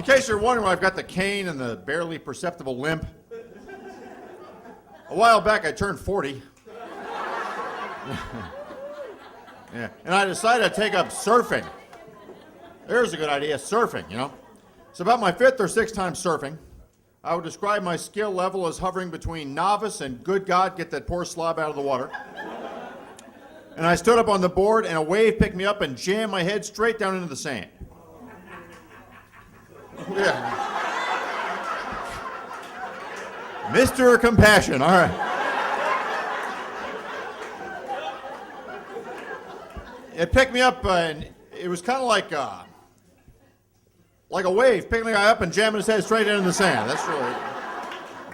case you're wondering why I've got the cane and the barely perceptible limp, a while back I turned 40. Yeah. And I decided to take up surfing. There's a good idea, surfing, you know. It's about my 5th or 6th time surfing. I would describe my skill level as hovering between novice and good God, get that poor slob out of the water. And I stood up on the board and a wave picked me up and jammed my head straight down into the sand. Yeah. Mr. Compassion, all right. It picked me up and it was kind of like a wave picking the guy up and jamming his head straight into the sand. That's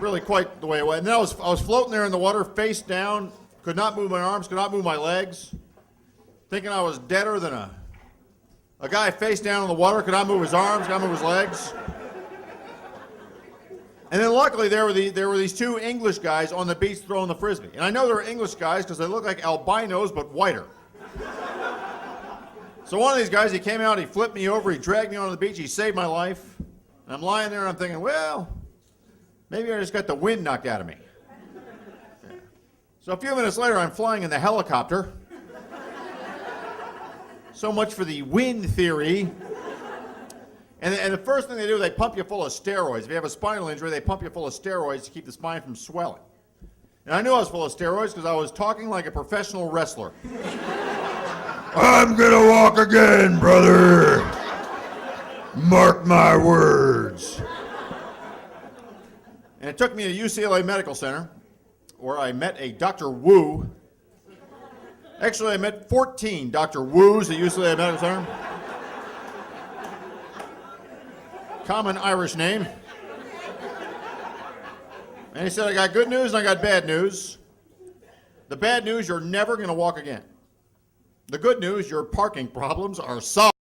really quite the way it went. And then I was floating there in the water, face down, could not move my arms, could not move my legs, thinking I was deader than a guy face down in the water, could not move his arms, could not move his legs. And then luckily there were these 2 English guys on the beach throwing the frisbee. And I know they were English guys because they look like albinos but whiter. So one of these guys, he came out, he flipped me over, he dragged me onto the beach, he saved my life. And I'm lying there and I'm thinking, well, maybe I just got the wind knocked out of me. Yeah. So a few minutes later, I'm flying in the helicopter. So much for the wind theory. And the first thing they do, they pump you full of steroids. If you have a spinal injury, they pump you full of steroids to keep the spine from swelling. And I knew I was full of steroids because I was talking like a professional wrestler. I'm gonna walk again, brother. Mark my words. And it took me to UCLA Medical Center, where I met a Dr. Wu. Actually, I met 14 Dr. Wus at UCLA Medical Center. Common Irish name. And he said, I got good news and I got bad news. The bad news, you're never gonna walk again. The good news, your parking problems are solved.